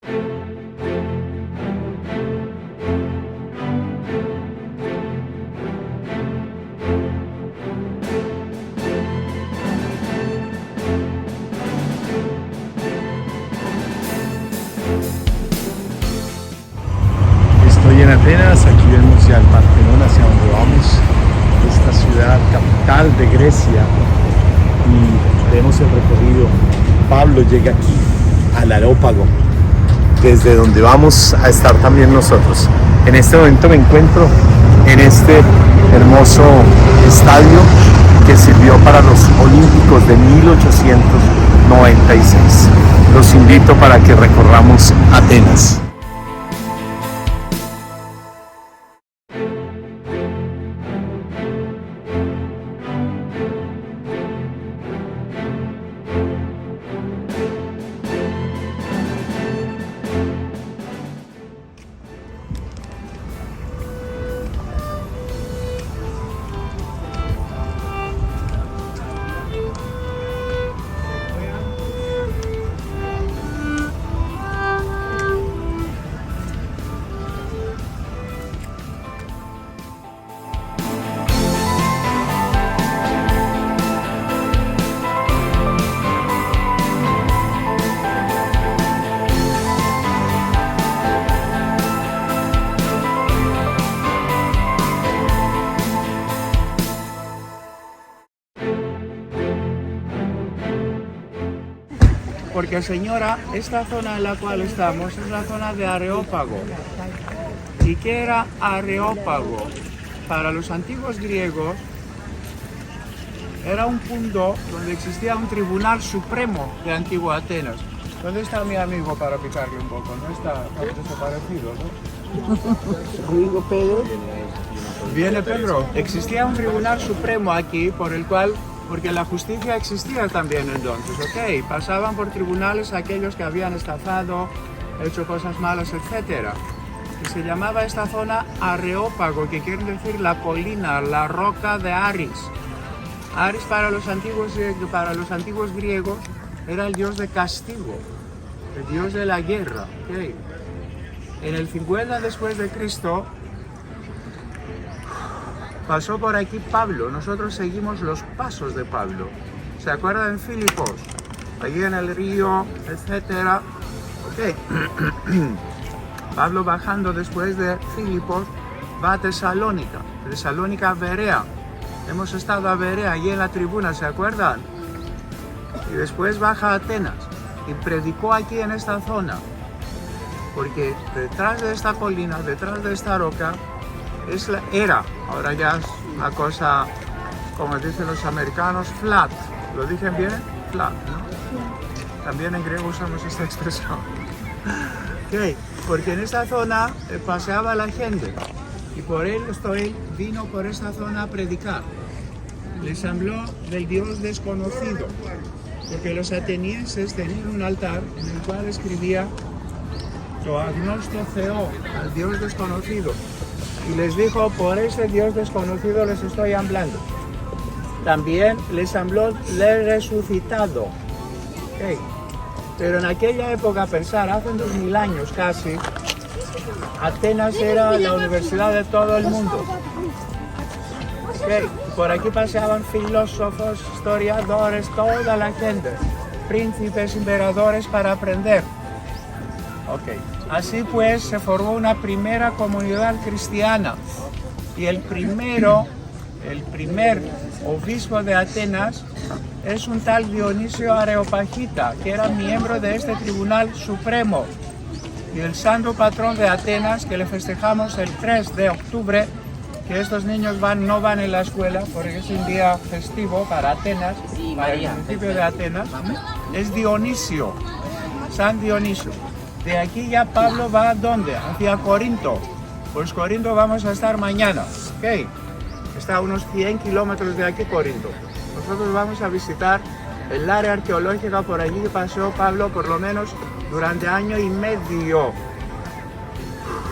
Estoy en Atenas, aquí vemos ya el Partenón hacia donde vamos, esta ciudad capital de Grecia, y vemos el recorrido. Pablo llega aquí al Areópago, desde donde vamos a estar también nosotros. En este momento me encuentro en este hermoso estadio que sirvió para los Olímpicos de 1896. Los invito para que recorramos Atenas. Porque señora, esta zona en la cual estamos es la zona de Areópago. ¿Y qué era Areópago? Para los antiguos griegos era un punto donde existía un tribunal supremo de Antigua Atenas. ¿Dónde está mi amigo para picarle un poco? No está desaparecido, ¿no? Amigo Pedro. Viene Pedro. Existía un tribunal supremo aquí por el cual, porque la justicia existía también entonces, ¿ok? Pasaban por tribunales aquellos que habían estafado, hecho cosas malas, etc. Y se llamaba esta zona Areópago, que quiere decir la colina, la roca de Aris. Aris para los antiguos griegos era el dios de castigo, el dios de la guerra, ¿ok? En el 50 después de Cristo, pasó por aquí Pablo. Nosotros seguimos los pasos de Pablo. ¿Se acuerdan en Filipos? Allí en el río, etcétera. Ok. Pablo bajando después de Filipos va a Tesalónica. Tesalónica a Berea. Hemos estado a Berea, allí en la tribuna, ¿se acuerdan? Y después baja a Atenas y predicó aquí en esta zona. Porque detrás de esta colina, detrás de esta roca, ahora ya es una cosa, como dicen los americanos, flat. ¿Lo dicen bien? Flat, ¿no? También en griego usamos esta expresión. Okay. Porque en esta zona paseaba la gente y por él vino por esta zona a predicar. Les habló del Dios desconocido, porque los atenienses tenían un altar en el cual escribía "To agnosto Theó", al Dios desconocido. Y les dijo, por ese Dios desconocido les estoy hablando. También les habló del resucitado. Okay. Pero en aquella época, pensar, hace 2000 años casi, Atenas era la universidad de todo el mundo. Okay. Por aquí paseaban filósofos, historiadores, toda la gente, príncipes, emperadores para aprender. Okay. Así pues se formó una primera comunidad cristiana y el primer obispo de Atenas es un tal Dionisio Areopagita, que era miembro de este tribunal supremo, y el santo patrón de Atenas, que le festejamos el 3 de octubre, que estos niños no van en la escuela porque es un día festivo para Atenas, para el municipio de Atenas, es Dionisio, San Dionisio. De aquí ya Pablo va, ¿dónde? Hacia Corinto. Pues Corinto vamos a estar mañana, ¿ok? Está a unos 100 kilómetros de aquí Corinto. Nosotros vamos a visitar el área arqueológica por allí que pasó Pablo por lo menos durante año y medio.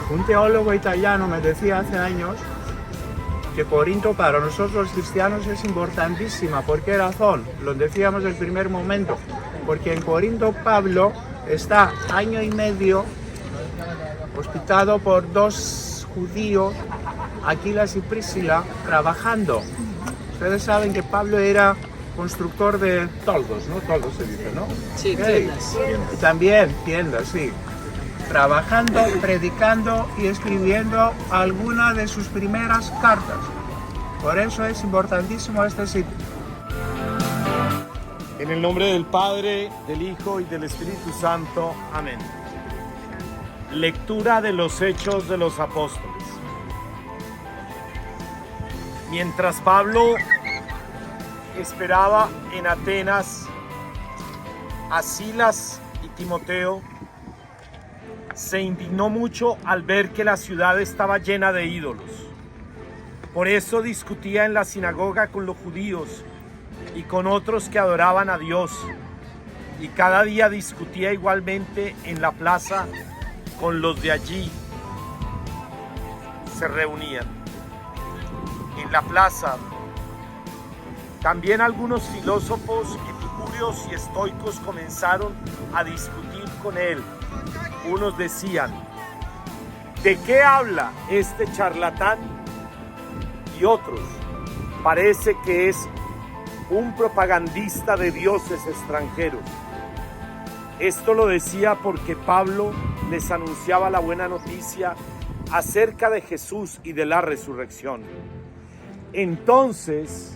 Un teólogo italiano me decía hace años que Corinto para nosotros los cristianos es importantísima. ¿Por qué razón? Lo decíamos desde el primer momento. Porque en Corinto Pablo está año y medio hospitado por 2 judíos, Aquilas y Priscila, trabajando. Ustedes saben que Pablo era constructor de toldos, ¿no? Toldos se dice, ¿no? Sí, Okay. tiendas. Y también tiendas, sí. Trabajando, predicando y escribiendo alguna de sus primeras cartas. Por eso es importantísimo este sitio. En el nombre del Padre, del Hijo y del Espíritu Santo. Amén. Lectura de los Hechos de los Apóstoles. Mientras Pablo esperaba en Atenas a Silas y Timoteo, se indignó mucho al ver que la ciudad estaba llena de ídolos. Por eso discutía en la sinagoga con los judíos y con otros que adoraban a Dios, y cada día discutía igualmente en la plaza con los de allí. Se reunían en la plaza. También algunos filósofos, epicúreos y estoicos comenzaron a discutir con él. Unos decían: ¿de qué habla este charlatán? Y otros: parece que es un propagandista de dioses extranjeros. Esto lo decía porque Pablo les anunciaba la buena noticia acerca de Jesús y de la resurrección. Entonces,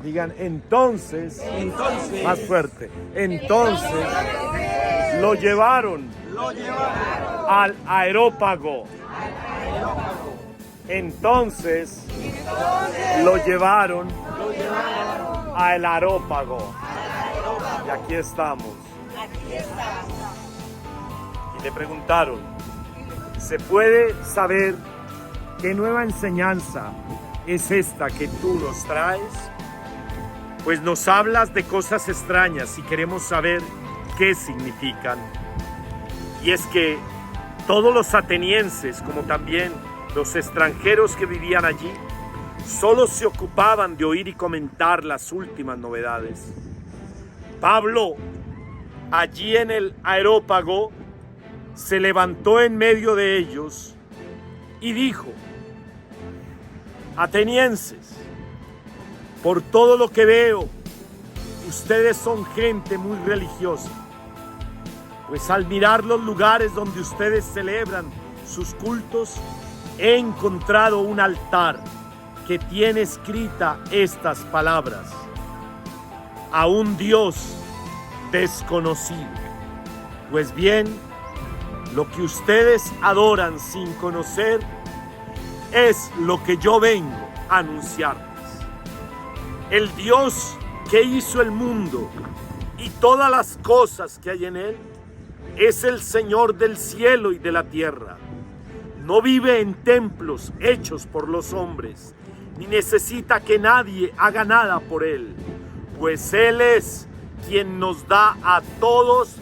digan entonces, más fuerte, entonces lo llevaron al Areópago. Entonces lo llevaron al Areópago. Y aquí estamos. Y le preguntaron: ¿se puede saber qué nueva enseñanza es esta que tú nos traes? Pues nos hablas de cosas extrañas y queremos saber qué significan. Y es que todos los atenienses, como también los extranjeros que vivían allí, solo se ocupaban de oír y comentar las últimas novedades. Pablo, allí en el Areópago, se levantó en medio de ellos y dijo: atenienses, por todo lo que veo, ustedes son gente muy religiosa, pues al mirar los lugares donde ustedes celebran sus cultos, he encontrado un altar que tiene escrita estas palabras: a un Dios desconocido. Pues bien, lo que ustedes adoran sin conocer es lo que yo vengo a anunciarles. El Dios que hizo el mundo y todas las cosas que hay en él es el Señor del cielo y de la tierra. No vive en templos hechos por los hombres, ni necesita que nadie haga nada por él, pues Él es quien nos da a todos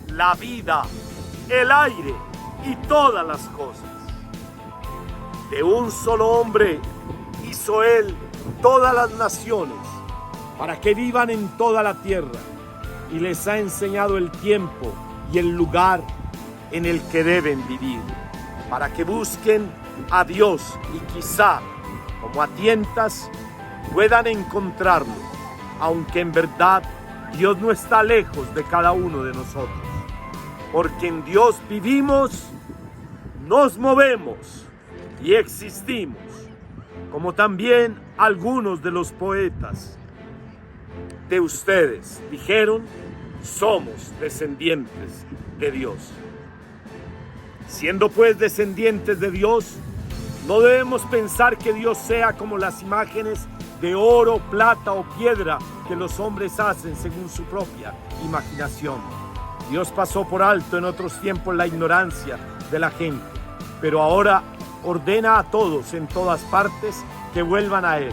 la vida, el aire y todas las cosas. De un solo hombre hizo Él todas las naciones para que vivan en toda la tierra, y les ha enseñado el tiempo y el lugar en el que deben vivir, para que busquen a Dios y quizá, como a tientas, puedan encontrarlo, aunque en verdad Dios no está lejos de cada uno de nosotros, porque en Dios vivimos, nos movemos y existimos, como también algunos de los poetas de ustedes dijeron: somos descendientes de Dios. Siendo pues descendientes de Dios, no debemos pensar que Dios sea como las imágenes de oro, plata o piedra que los hombres hacen según su propia imaginación. Dios pasó por alto en otros tiempos la ignorancia de la gente, pero ahora ordena a todos en todas partes que vuelvan a Él,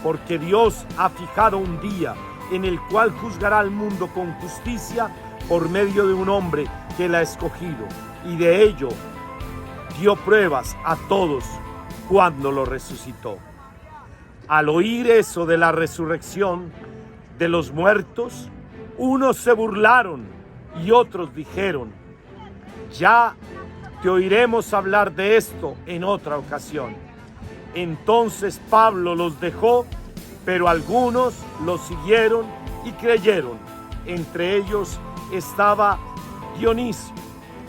porque Dios ha fijado un día en el cual juzgará al mundo con justicia por medio de un hombre que Él ha escogido, y de ello dio pruebas a todos cuando lo resucitó. Al oír eso de la resurrección de los muertos, unos se burlaron Y otros dijeron: ya te oiremos hablar de esto en otra ocasión. Entonces Pablo los dejó, pero algunos los siguieron y creyeron. Entre ellos estaba Dionisio,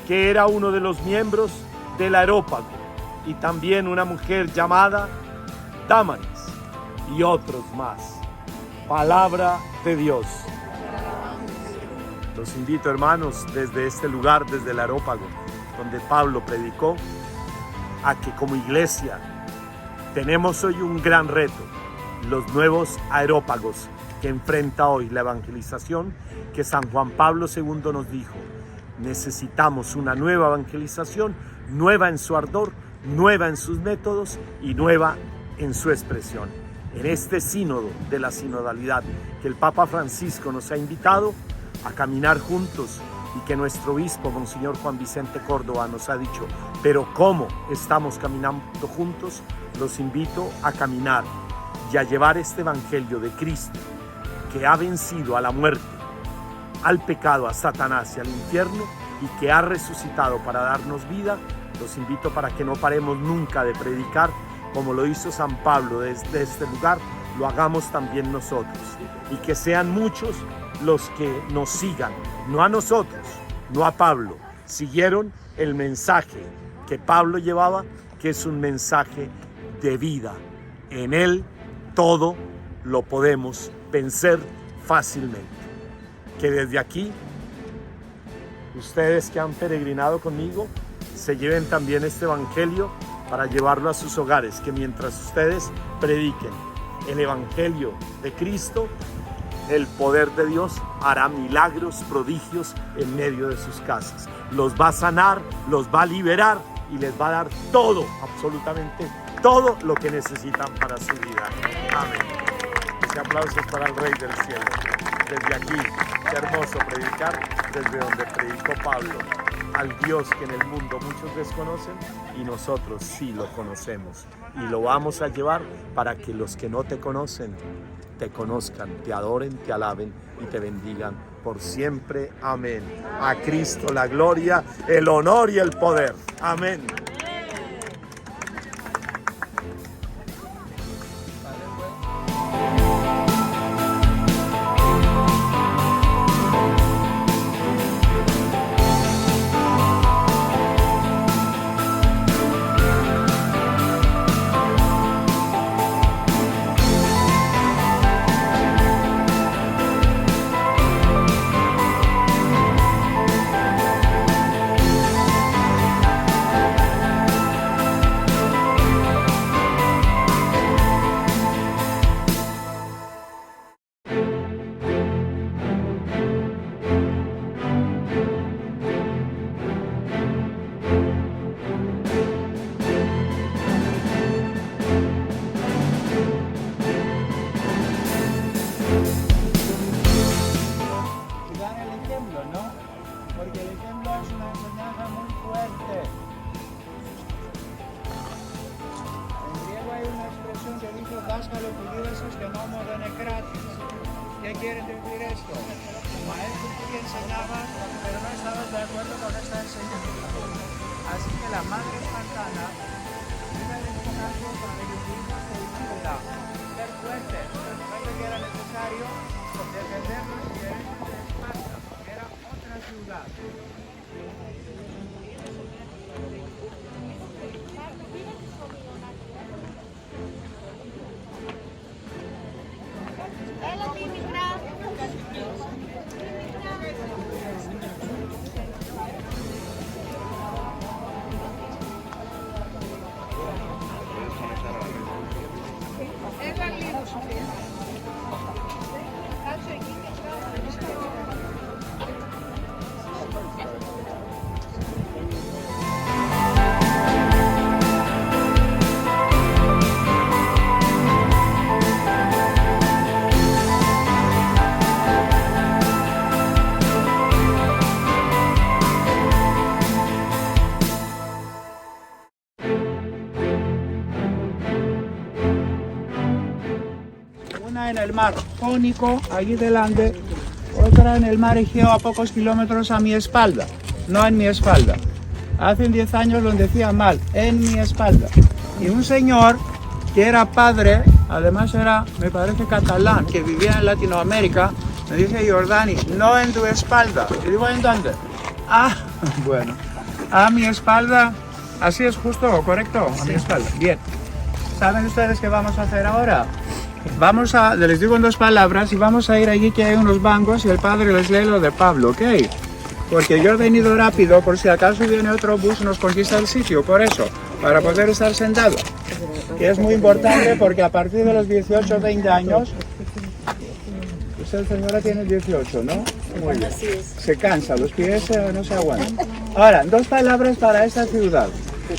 que era uno de los miembros del Areópago, y también una mujer llamada Dámaris, y otros más. Palabra de Dios. Los invito, hermanos, desde este lugar, desde el Areópago, donde Pablo predicó, a que como iglesia tenemos hoy un gran reto: los nuevos areópagos que enfrenta hoy la evangelización, que San Juan Pablo II nos dijo: necesitamos una nueva evangelización, nueva en su ardor, nueva en sus métodos y nueva en su expresión. En este sínodo de la sinodalidad que el Papa Francisco nos ha invitado a caminar juntos, y que nuestro obispo, Monseñor Juan Vicente Córdoba, nos ha dicho: pero ¿cómo estamos caminando juntos? Los invito a caminar y a llevar este evangelio de Cristo, que ha vencido a la muerte, al pecado, a Satanás y al infierno, y que ha resucitado para darnos vida. Los invito para que no paremos nunca de predicar, como lo hizo San Pablo desde este lugar, lo hagamos también nosotros, y que sean muchos los que nos sigan, no a nosotros, no a Pablo. Siguieron el mensaje que Pablo llevaba, que es un mensaje de vida. En él todo lo podemos vencer fácilmente. Que desde aquí, ustedes que han peregrinado conmigo, se lleven también este evangelio para llevarlo a sus hogares, que mientras ustedes prediquen el evangelio de Cristo, el poder de Dios hará milagros, prodigios en medio de sus casas. Los va a sanar, los va a liberar y les va a dar todo, absolutamente todo lo que necesitan para su vida. Amén. Este aplauso es para el Rey del Cielo. Desde aquí, qué hermoso predicar desde donde predicó Pablo, al Dios que en el mundo muchos desconocen y nosotros sí lo conocemos. Y lo vamos a llevar para que los que no te conocen te conozcan, te adoren, te alaben y te bendigan por siempre. Amén. A Cristo la gloria, el honor y el poder. Amén. ¿Qué quiere decir esto? El maestro que enseñaba, pero no estaba de acuerdo con esta enseñanza. Así que la madre espartana iba enseñando para reducirnos de unidad, ser fuertes, pero que era necesario defender los derechos de Esparta, que era otra ciudad. En el mar Jónico, allí delante, otra en el mar Egeo a pocos kilómetros a mi espalda, no en mi espalda. Hace 10 años lo decía mal, en mi espalda. Y un señor que era padre, además era, me parece, catalán, que vivía en Latinoamérica, me dice: Jordani, no en tu espalda. Y digo: ¿en dónde? Ah, bueno, a mi espalda, así es justo, ¿correcto? A mi espalda, bien. ¿Saben ustedes qué vamos a hacer ahora? Vamos a, les digo en 2 palabras, y vamos a ir allí que hay unos bancos y el padre les lee lo de Pablo, ¿ok? Porque yo he venido rápido, por si acaso viene otro bus y nos conquista el sitio, por eso, para poder estar sentado. Y es muy importante porque a partir de los 18 o 20 años, usted, señora, tiene 18, ¿no? Muy bien. Se cansa, los pies no se aguantan. Ahora, 2 palabras para esta ciudad.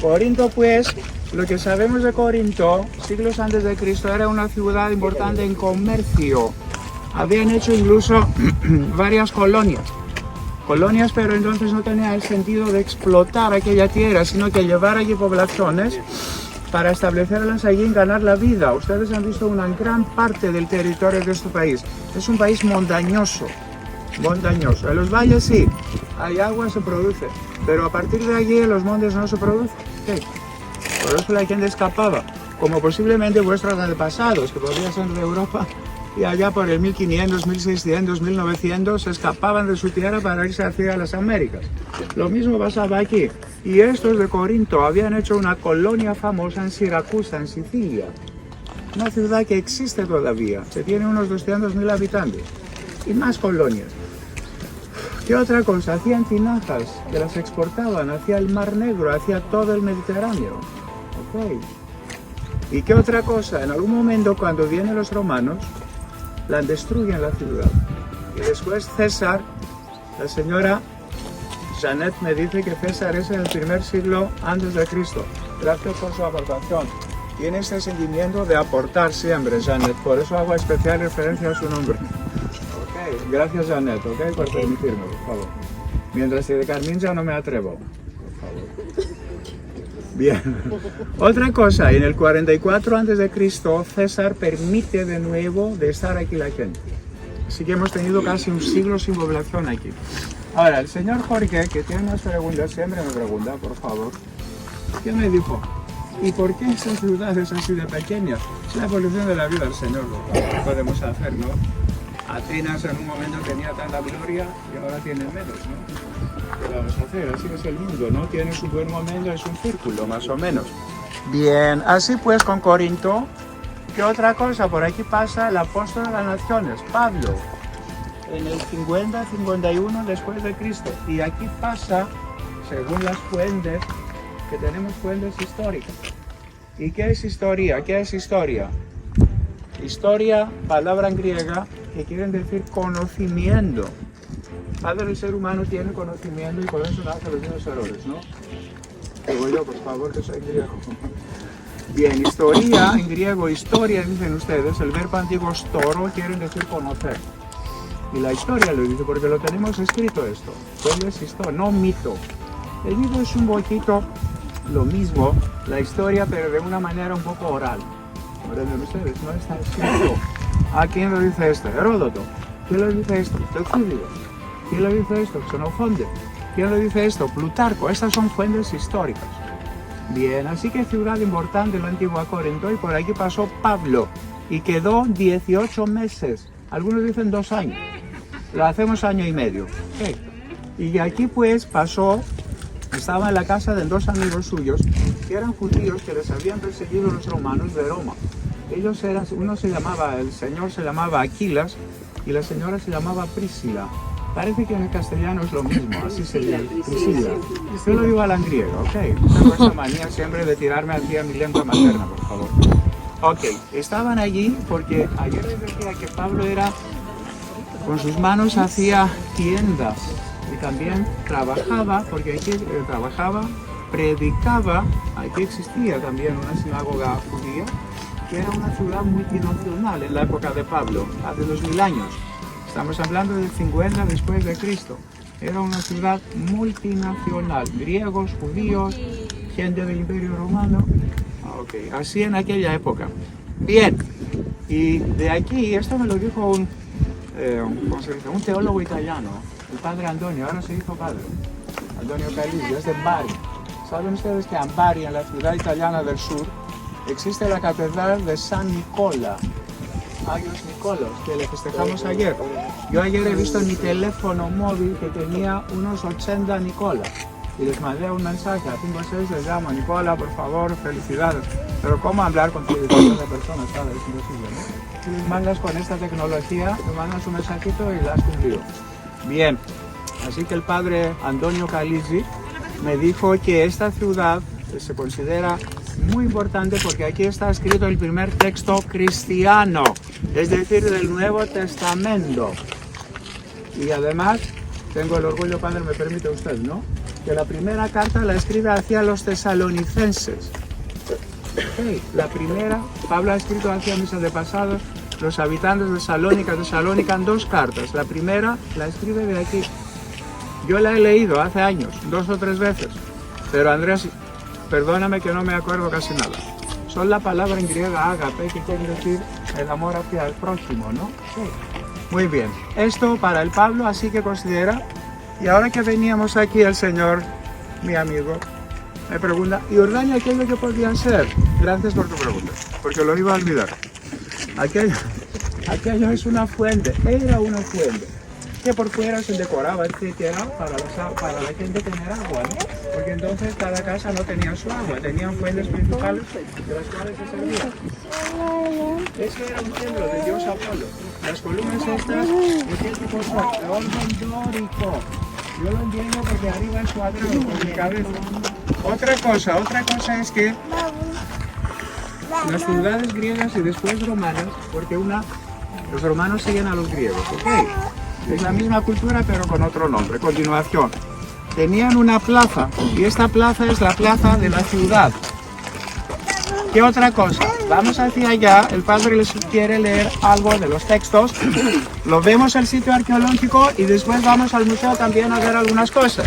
Corinto, pues, lo que sabemos de Corinto, siglos antes de Cristo, era una ciudad importante en comercio. Habían hecho incluso varias colonias. Pero entonces no tenía el sentido de explotar aquella tierra, sino que llevar allí poblaciones para establecerlas allí y ganar la vida. Ustedes han visto una gran parte del territorio de este país. Es un país montañoso. En los valles sí, hay agua, se produce, pero a partir de allí en los montes no se produce. ¿Sí? Por eso la gente escapaba, como posiblemente vuestros antepasados, que podrían ser de Europa, y allá por el 1500, 1600, 1900 se escapaban de su tierra para irse hacia las Américas. Lo mismo pasaba aquí. Y estos de Corinto habían hecho una colonia famosa en Siracusa, en Sicilia. Una ciudad que existe todavía, que tiene unos 200.000 habitantes. Y más colonias. ¿Qué otra cosa? Hacían tinajas que las exportaban hacia el Mar Negro, hacia todo el Mediterráneo. Okay. ¿Y qué otra cosa? En algún momento, cuando vienen los romanos, la destruyen la ciudad. Y después César, la señora Janet me dice que César es en el 1er siglo antes de Cristo. Gracias por su aportación. Tiene este sentimiento de aportar siempre, Janet. Por eso hago especial referencia a su nombre. Okay. Gracias, Janet, okay, por permitirme, por favor. Mientras que de Carmín ya no me atrevo. Por favor. Bien. Otra cosa, en el 44 a.C. César permite de nuevo de estar aquí la gente. Así que hemos tenido casi un siglo sin población aquí. Ahora, el señor Jorge, que tiene unas preguntas, siempre me pregunta, por favor, ¿qué me dijo? ¿Y por qué esas ciudades así de pequeñas? Es la evolución de la vida del Señor, ¿qué podemos hacer, no? Atenas en un momento tenía tanta gloria y ahora tiene menos, ¿no? ¿Qué vamos a hacer? Así es el mundo, ¿no? Tiene su buen momento, es un círculo, más o menos. Bien, así pues con Corinto, ¿qué otra cosa? Por aquí pasa el apóstol de las naciones, Pablo, en el 50-51 después de Cristo. Y aquí pasa, según las fuentes, que tenemos fuentes históricas. ¿Y qué es historia? ¿Qué es historia? Historia, palabra en griega, que quieren decir conocimiento. Padre, el ser humano tiene conocimiento y por eso nace los mismos errores, ¿no? Digo yo, por favor, que soy griego. Bien, historia, en griego, historia, dicen ustedes, el verbo antiguo storo, quieren decir conocer. Y la historia lo dice porque lo tenemos escrito esto. Pues es historia, no mito. El mito es un poquito lo mismo, la historia, pero de una manera un poco oral. ¿Entienden ustedes? No está escrito. ¿A quién lo dice esto? Heródoto. ¿Quién lo dice esto? Tucídides. ¿Quién lo dice esto? Xenofonte. ¿Quién lo dice esto? Plutarco. Estas son fuentes históricas. Bien, así que ciudad importante en la antigua Corinto, y por aquí pasó Pablo y quedó 18 meses. Algunos dicen 2 años. Lo hacemos año y medio. Okay. Y aquí pues pasó, estaba en la casa de 2 amigos suyos que eran judíos que les habían perseguido los romanos de Roma. Ellos eran, uno se llamaba, el señor se llamaba Aquilas y la señora se llamaba Priscila. Parece que en el castellano es lo mismo, así se llama, Priscila. Yo lo digo a la griega, ok. Tengo esa manía siempre de tirarme hacia mi lengua materna, por favor. Ok, estaban allí porque ayer les decía que Pablo era, con sus manos hacía tiendas y también trabajaba, porque aquí trabajaba, predicaba, aquí existía también una sinagoga judía, que era una ciudad multinacional en la época de Pablo, hace 2000 años. Estamos hablando del 50 después de Cristo. Era una ciudad multinacional, griegos, judíos, gente del Imperio Romano. Okay. Así en aquella época. Bien, y de aquí, esto me lo dijo ¿cómo se dice? Un teólogo italiano, el padre Antonio, ahora se hizo padre, Antonio Calisi, es de Bari. ¿Saben ustedes que en Bari, en la ciudad italiana del sur, existe la catedral de San Nicola? Agios Nicolos, que le festejamos ayer. Yo ayer he visto en mi teléfono móvil que tenía unos 80 Nicolas. Y les mandé un mensaje a 5 o 6, les llamo, Nicola, por favor, felicidades. Pero ¿cómo hablar con 3 millones de personas? Claro, es imposible, ¿no? Si les mandas con esta tecnología, te mandas un mensajito y la has cumplido. Bien, así que el padre Antonio Calisi me dijo que esta ciudad se considera muy importante porque aquí está escrito el primer texto cristiano, es decir, del Nuevo Testamento. Y además, tengo el orgullo, padre, me permite usted, ¿no?, que la primera carta la escribe hacia los tesalonicenses. Okay. La primera, Pablo ha escrito hacia mis antepasados, los habitantes de Tesalónica, en 2 cartas. La primera la escribe de aquí. Yo la he leído hace años, 2 o 3 veces, pero Andrés, perdóname que no me acuerdo casi nada. Son la palabra en griega ágape, que quiere decir el amor hacia el prójimo, ¿no? Sí. Muy bien. Esto para el Pablo, así que considera. Y ahora que veníamos aquí, el Señor, mi amigo, me pregunta, ¿y Jordania qué es lo que podía hacer? Gracias por tu pregunta, porque lo iba a olvidar. Aquello es una fuente, era una fuente, que por fuera se decoraba, etcétera, para la gente tener agua, ¿no? Porque entonces cada casa no tenía su agua, tenían fuentes principales de las cuales se servían. Ese era un templo de Dios Apolo. Las columnas estas, ¿de qué tipo son? De orden dórico. Yo lo entiendo porque arriba es cuadrado, por mi cabeza. Otra cosa es que las ciudades griegas y después romanas, porque los romanos siguen a los griegos, ¿ok? Es la misma cultura pero con otro nombre. Continuación, tenían una plaza y esta plaza es la plaza de la ciudad. ¿Qué otra cosa? Vamos hacia allá, el padre les quiere leer algo de los textos, lo vemos el sitio arqueológico y después vamos al museo también a ver algunas cosas.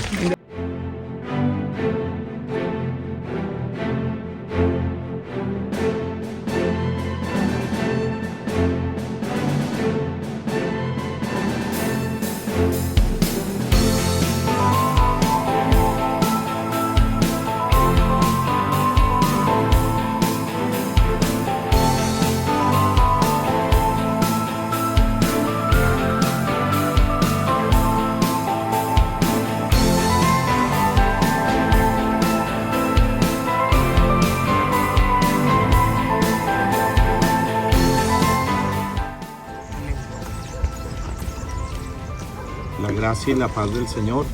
La gracia y la paz del Señor,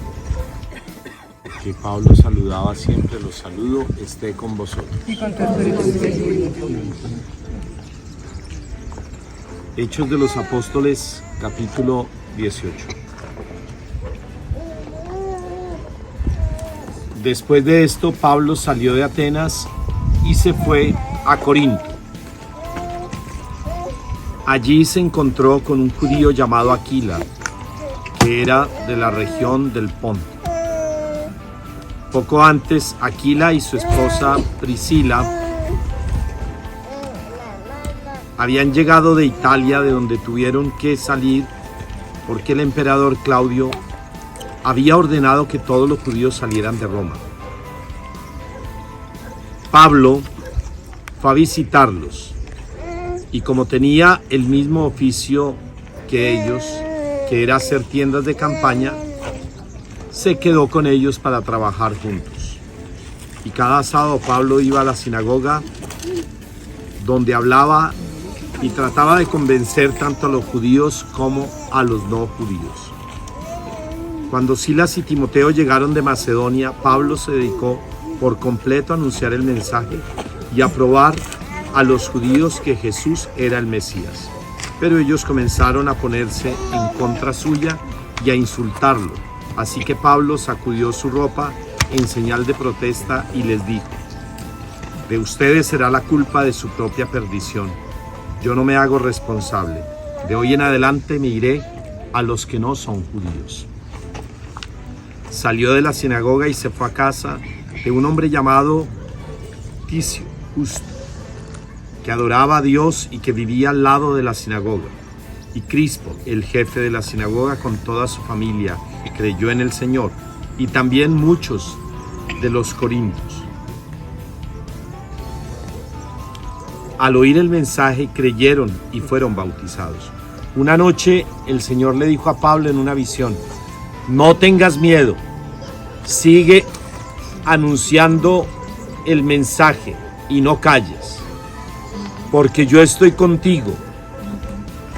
que Pablo saludaba siempre, los saludo, esté con vosotros. Hechos de los Apóstoles, capítulo 18. Después de esto, Pablo salió de Atenas y se fue a Corinto. Allí se encontró con un judío llamado Aquila, que era de la región del Ponto. Poco antes, Aquila y su esposa Priscila habían llegado de Italia, de donde tuvieron que salir porque el emperador Claudio había ordenado que todos los judíos salieran de Roma. Pablo fue a visitarlos y como tenía el mismo oficio que ellos, que era hacer tiendas de campaña, se quedó con ellos para trabajar juntos. Y cada sábado Pablo iba a la sinagoga, donde hablaba y trataba de convencer tanto a los judíos como a los no judíos. Cuando Silas y Timoteo llegaron de Macedonia, Pablo se dedicó por completo a anunciar el mensaje y a probar a los judíos que Jesús era el Mesías. Pero ellos comenzaron a ponerse en contra suya y a insultarlo. Así que Pablo sacudió su ropa en señal de protesta y les dijo: de ustedes será la culpa de su propia perdición. Yo no me hago responsable. De hoy en adelante me iré a los que no son judíos. Salió de la sinagoga y se fue a casa de un hombre llamado Ticio Justo, que adoraba a Dios y que vivía al lado de la sinagoga. Y Crispo, el jefe de la sinagoga, con toda su familia, creyó en el Señor, y también muchos de los corintios. Al oír el mensaje, creyeron y fueron bautizados. Una noche el Señor le dijo a Pablo en una visión: no tengas miedo, sigue anunciando el mensaje y no calles, porque yo estoy contigo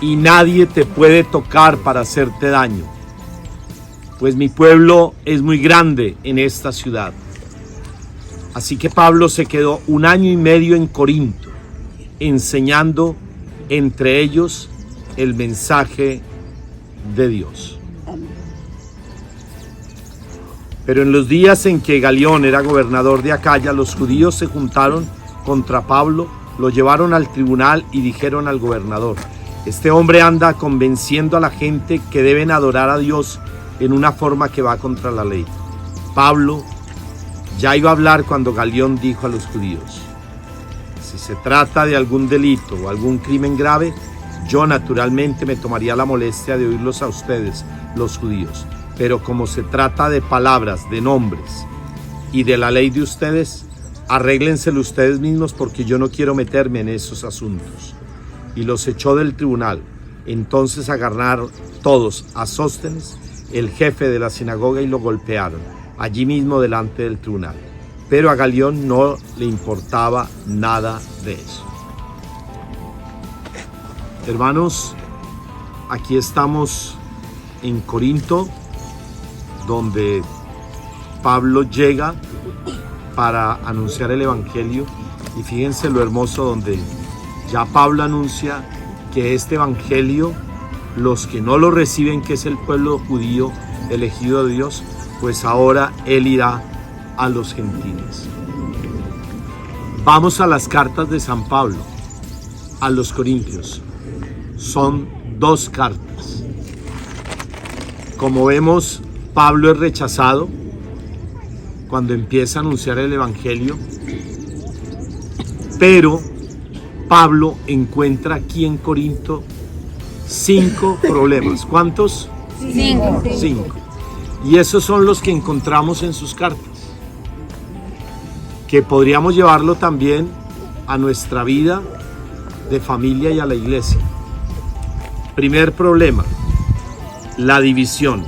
y nadie te puede tocar para hacerte daño, pues mi pueblo es muy grande en esta ciudad. Así que Pablo se quedó 1 año y medio en Corinto, enseñando entre ellos el mensaje de Dios. Pero en los días en que Galión era gobernador de Acaya, los judíos se juntaron contra Pablo, lo llevaron al tribunal y dijeron al gobernador: este hombre anda convenciendo a la gente que deben adorar a Dios en una forma que va contra la ley. Pablo ya iba a hablar cuando Galión dijo a los judíos: si se trata de algún delito o algún crimen grave, yo naturalmente me tomaría la molestia de oírlos a ustedes, los judíos. Pero como se trata de palabras, de nombres y de la ley de ustedes, arréglenselo ustedes mismos, porque yo no quiero meterme en esos asuntos. Y los echó del tribunal. Entonces agarraron todos a Sóstenes, el jefe de la sinagoga, y lo golpearon allí mismo delante del tribunal. Pero a Galión no le importaba nada de eso. Hermanos, aquí estamos en Corinto, donde Pablo llega para anunciar el evangelio, y fíjense lo hermoso, donde ya Pablo anuncia que este evangelio, los que no lo reciben, que es el pueblo judío elegido de Dios, pues ahora él irá a los gentiles. Vamos a las cartas de San Pablo a los Corintios. Son 2 cartas. Como vemos, Pablo es rechazado cuando empieza a anunciar el evangelio, pero Pablo encuentra aquí en Corinto 5 problemas. ¿Cuántos? 5. 5. Y esos son los que encontramos en sus cartas, que podríamos llevarlo también a nuestra vida de familia y a la iglesia. Primer problema: la división.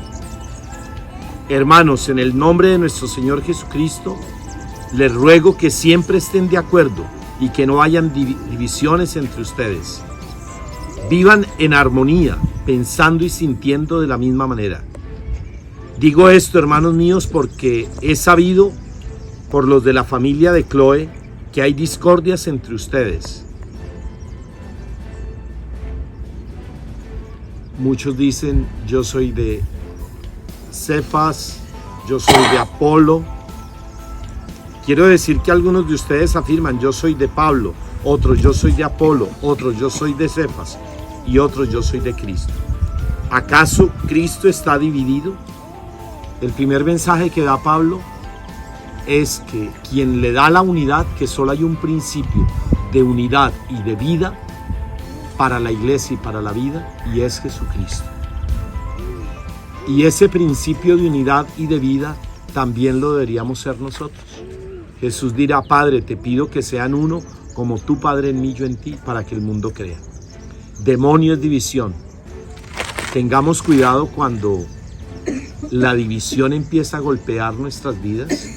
Hermanos, en el nombre de nuestro Señor Jesucristo, les ruego que siempre estén de acuerdo y que no hayan divisiones entre ustedes. Vivan en armonía, pensando y sintiendo de la misma manera. Digo esto, hermanos míos, porque he sabido por los de la familia de Cloé que hay discordias entre ustedes. Muchos dicen: yo soy de Cefas, yo soy de Apolo. Quiero decir que algunos de ustedes afirman: yo soy de Pablo, otros: yo soy de Apolo, otros: yo soy de Cefas, y otros: yo soy de Cristo. ¿Acaso Cristo está dividido? El primer mensaje que da Pablo es que quien le da la unidad, que solo hay un principio de unidad y de vida para la iglesia y para la vida, y es Jesucristo. Y ese principio de unidad y de vida también lo deberíamos ser nosotros. Jesús dirá: Padre, te pido que sean uno, como tú, Padre, en mí, yo en ti, para que el mundo crea. Demonio es división. Tengamos cuidado cuando la división empieza a golpear nuestras vidas,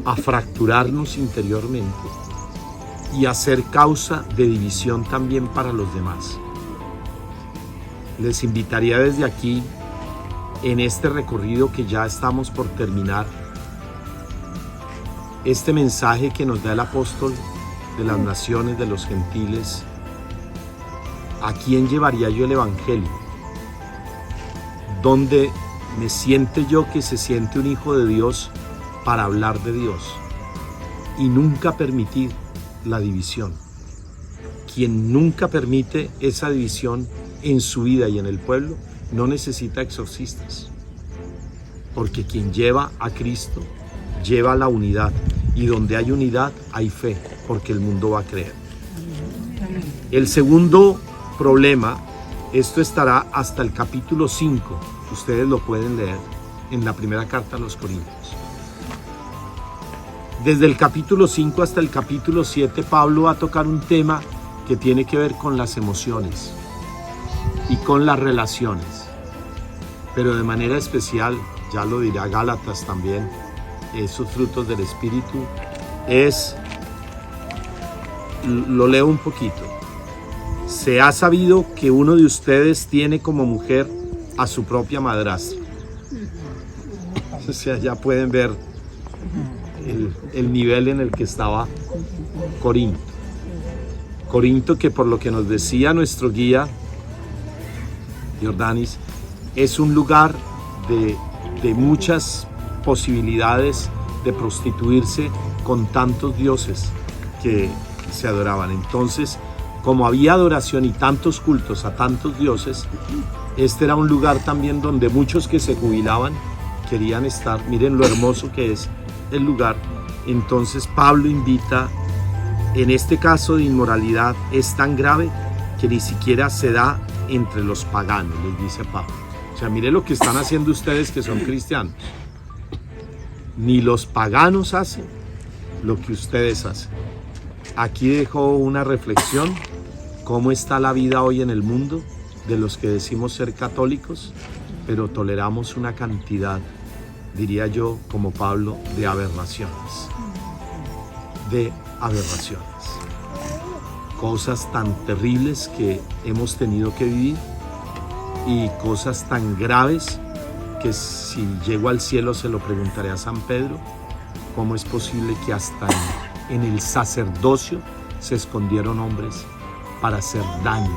a fracturarnos interiormente y a ser causa de división también para los demás. Les invitaría desde aquí, en este recorrido que ya estamos por terminar, este mensaje que nos da el apóstol de las naciones, de los gentiles. ¿A quién llevaría yo el evangelio? ¿Dónde me siente yo que se siente un hijo de Dios para hablar de Dios? Y nunca permitir la división. Quien nunca permite esa división en su vida y en el pueblo, no necesita exorcistas, porque quien lleva a Cristo lleva la unidad, y donde hay unidad hay fe, porque el mundo va a creer. El segundo problema Esto estará hasta el capítulo 5. Ustedes lo pueden leer en la primera carta a los Corintios. Desde el capítulo 5 hasta el capítulo 7, Pablo va a tocar un tema que tiene que ver con las emociones y con las relaciones. Pero de manera especial, ya lo dirá Gálatas también, esos frutos del Espíritu lo leo un poquito. Se ha sabido que uno de ustedes tiene como mujer a su propia madrastra. O sea, ya pueden ver el nivel en el que estaba Corinto. Corinto, que por lo que nos decía nuestro guía Jordanis, es un lugar de muchas posibilidades de prostituirse con tantos dioses que se adoraban. Entonces, como había adoración y tantos cultos a tantos dioses, este era un lugar también donde muchos que se jubilaban querían estar. Miren lo hermoso que es el lugar. Entonces Pablo invita, en este caso de inmoralidad es tan grave que ni siquiera se da entre los paganos, les dice Pablo. O sea, miren lo que están haciendo ustedes que son cristianos. Ni los paganos hacen lo que ustedes hacen. Aquí dejo una reflexión. ¿Cómo está la vida hoy en el mundo de los que decimos ser católicos, pero toleramos una cantidad, diría yo, como Pablo, de aberraciones? De aberraciones. Cosas tan terribles que hemos tenido que vivir y cosas tan graves que si llego al cielo se lo preguntaré a San Pedro, ¿cómo es posible que hasta en el sacerdocio se escondieron hombres para hacer daño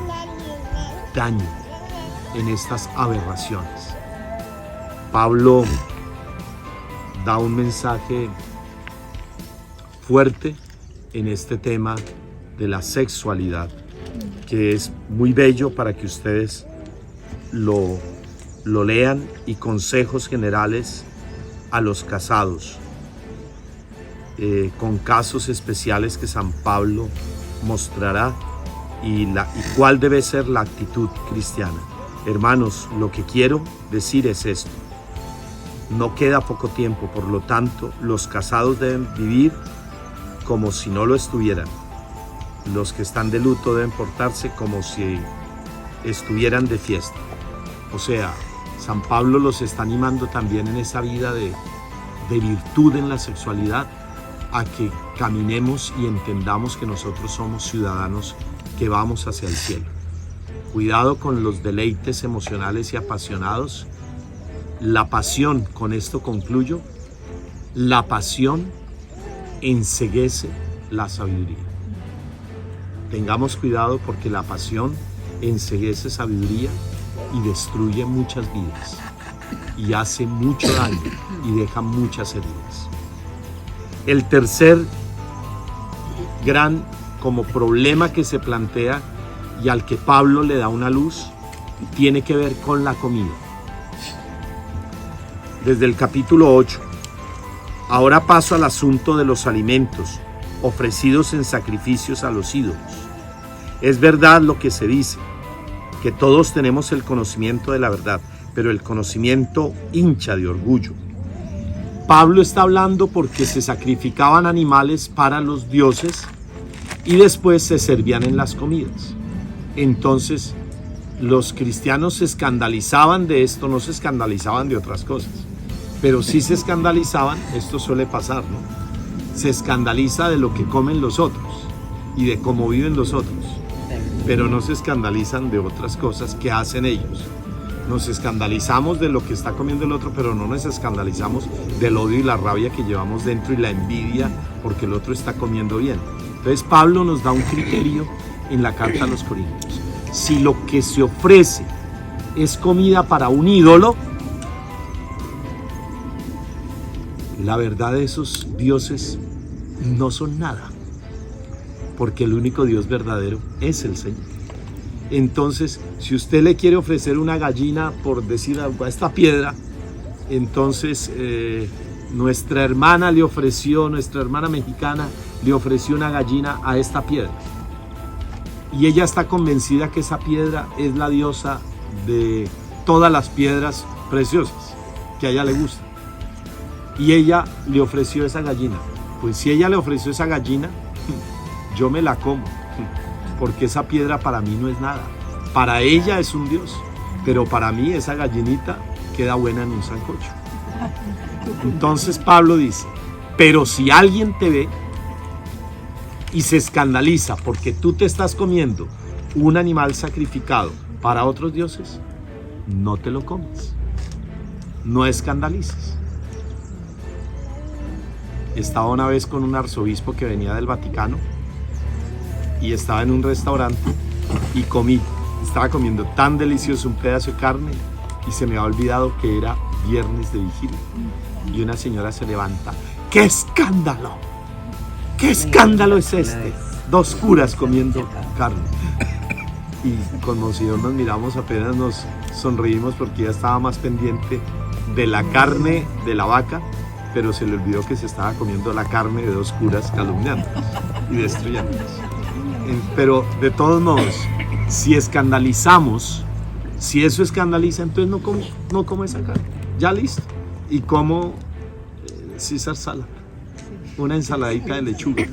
en estas aberraciones? Pablo da un mensaje fuerte en este tema de la sexualidad, que es muy bello para que ustedes lo lean, y consejos generales a los casados, con casos especiales que San Pablo mostrará y cuál debe ser la actitud cristiana. Hermanos, lo que quiero decir es esto: no queda poco tiempo, por lo tanto, los casados deben vivir como si no lo estuvieran. Los que están de luto deben portarse como si estuvieran de fiesta. O sea, San Pablo los está animando también en esa vida de virtud en la sexualidad, a que caminemos y entendamos que nosotros somos ciudadanos que vamos hacia el cielo. Cuidado con los deleites emocionales y apasionados. La pasión, con esto concluyo, la pasión enceguece la sabiduría. Tengamos cuidado porque la pasión enceguece sabiduría y destruye muchas vidas y hace mucho daño y deja muchas heridas. El tercer gran como problema que se plantea y al que Pablo le da una luz tiene que ver con la comida. Desde el capítulo 8. Ahora paso al asunto de los alimentos ofrecidos en sacrificios a los ídolos. Es verdad lo que se dice, que todos tenemos el conocimiento de la verdad, pero el conocimiento hincha de orgullo. Pablo está hablando porque se sacrificaban animales para los dioses y después se servían en las comidas. Entonces, los cristianos se escandalizaban de esto, no se escandalizaban de otras cosas, pero sí se escandalizaban, esto suele pasar, ¿no? Se escandaliza de lo que comen los otros y de cómo viven los otros, pero no se escandalizan de otras cosas que hacen ellos. Nos escandalizamos de lo que está comiendo el otro, pero no nos escandalizamos del odio y la rabia que llevamos dentro y la envidia porque el otro está comiendo bien. Entonces Pablo nos da un criterio en la carta a los Corintios. Si lo que se ofrece es comida para un ídolo, la verdad de esos dioses no son nada, porque el único Dios verdadero es el Señor. Entonces, si usted le quiere ofrecer una gallina, por decir algo, a esta piedra, entonces nuestra hermana mexicana le ofreció una gallina a esta piedra. y ella está convencida que esa piedra es la diosa de todas las piedras preciosas que a ella le gustan. Y ella le ofreció esa gallina. Pues si ella le ofreció esa gallina, yo me la como, porque esa piedra para mí no es nada. Para ella es un dios, pero para mí esa gallinita queda buena en un sancocho. Entonces Pablo dice, pero si alguien te ve y se escandaliza porque tú te estás comiendo un animal sacrificado para otros dioses, no te lo comas, no escandalices. Estaba una vez con un arzobispo que venía del Vaticano y estaba en un restaurante y estaba comiendo tan delicioso un pedazo de carne y se me ha olvidado que era viernes de vigilia. Y una señora se levanta, ¡qué escándalo! ¿Qué escándalo es este? Dos curas comiendo carne. Y conmocionados nos miramos, apenas nos sonreímos porque ella estaba más pendiente de la carne de la vaca, pero se le olvidó que se estaba comiendo la carne de dos curas calumniándonos y destruyéndonos. Pero de todos modos, si escandalizamos, si eso escandaliza, entonces no como esa carne. Ya listo. Y como César Sala, una ensaladita de lechuga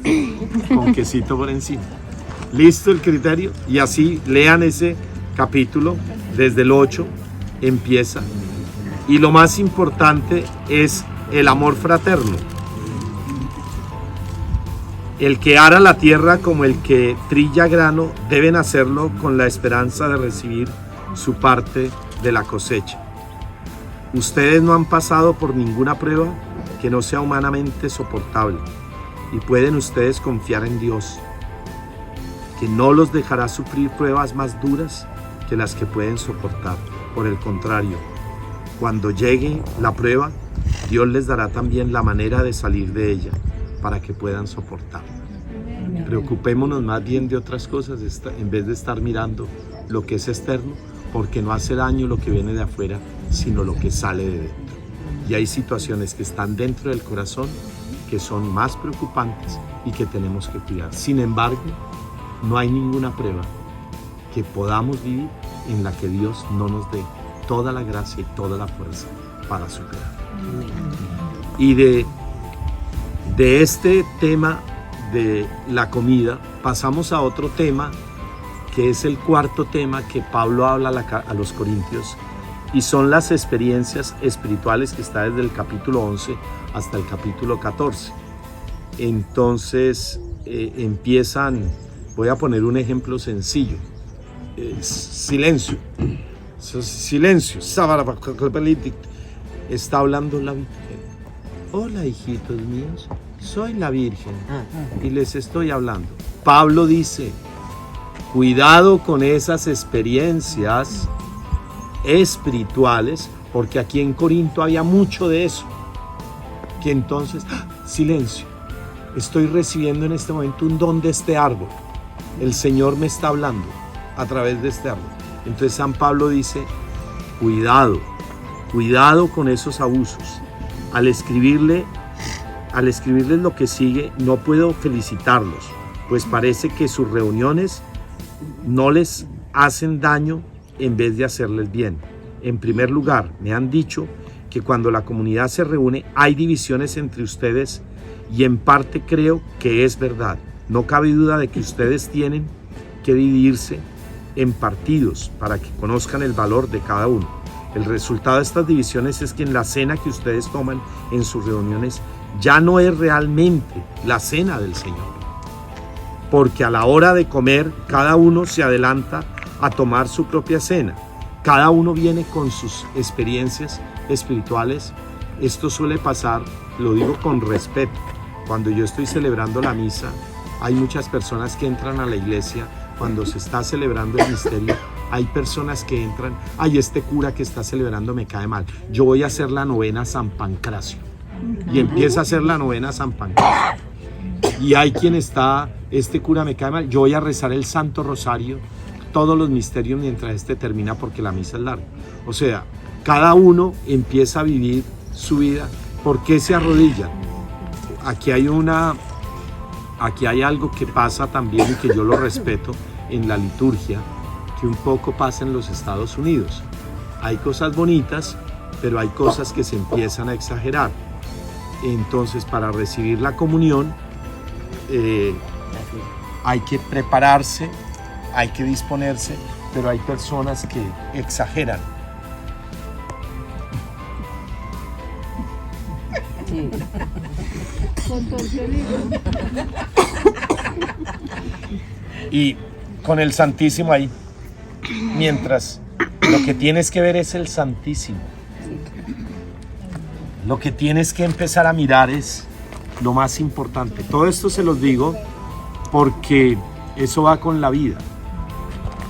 con quesito por encima. Listo el criterio. Y así lean ese capítulo desde el 8 empieza. Y lo más importante es el amor fraterno. El que ara la tierra como el que trilla grano deben hacerlo con la esperanza de recibir su parte de la cosecha. Ustedes no han pasado por ninguna prueba que no sea humanamente soportable y pueden ustedes confiar en Dios, que no los dejará sufrir pruebas más duras que las que pueden soportar. Por el contrario, cuando llegue la prueba, Dios les dará también la manera de salir de ella para que puedan soportar. Preocupémonos más bien de otras cosas en vez de estar mirando lo que es externo, porque no hace daño lo que viene de afuera, sino lo que sale de dentro. Y hay situaciones que están dentro del corazón que son más preocupantes y que tenemos que cuidar. Sin embargo, no hay ninguna prueba que podamos vivir en la que Dios no nos dé toda la gracia y toda la fuerza para superar. Y de este tema de la comida pasamos a otro tema, que es el cuarto tema que Pablo habla a los Corintios, y son las experiencias espirituales, que está desde el capítulo 11 hasta el capítulo 14. Entonces empiezan, voy a poner un ejemplo sencillo, silencio, está hablando la Virgen. Hola, hijitos míos, soy la Virgen y les estoy hablando. Pablo dice, cuidado con esas experiencias espirituales, porque aquí en Corinto había mucho de eso, que entonces, silencio, estoy recibiendo en este momento un don de este árbol, el Señor me está hablando a través de este árbol. Entonces San Pablo dice, cuidado con esos abusos. Al escribirles lo que sigue, no puedo felicitarlos, pues parece que sus reuniones no les hacen daño en vez de hacerles bien. En primer lugar, me han dicho que cuando la comunidad se reúne hay divisiones entre ustedes, y en parte creo que es verdad. No cabe duda de que ustedes tienen que dividirse en partidos para que conozcan el valor de cada uno. El resultado de estas divisiones es que en la cena que ustedes toman en sus reuniones ya no es realmente la cena del Señor, porque a la hora de comer cada uno se adelanta a tomar su propia cena. Cada uno viene con sus experiencias espirituales. Esto suele pasar, lo digo con respeto, cuando yo estoy celebrando la misa, hay muchas personas que entran a la iglesia cuando se está celebrando el misterio. Hay personas que entran, ay, este cura que está celebrando me cae mal, yo voy a hacer la novena a San Pancracio, y empieza a hacer la novena a San Pancracio. Y hay quien está, este cura me cae mal, yo voy a rezar el Santo Rosario, todos los misterios mientras este termina, porque la misa es larga. O sea, cada uno empieza a vivir su vida. ¿Por qué se arrodillan? Aquí hay algo que pasa también y que yo lo respeto, en la liturgia que un poco pasa en los Estados Unidos. Hay cosas bonitas, pero hay cosas que se empiezan a exagerar. Entonces, para recibir la comunión, hay que prepararse, hay que disponerse, pero hay personas que exageran. Sí. Y con el Santísimo ahí, mientras lo que tienes que ver es el Santísimo. Lo que tienes que empezar a mirar es lo más importante. Todo esto se los digo porque eso va con la vida.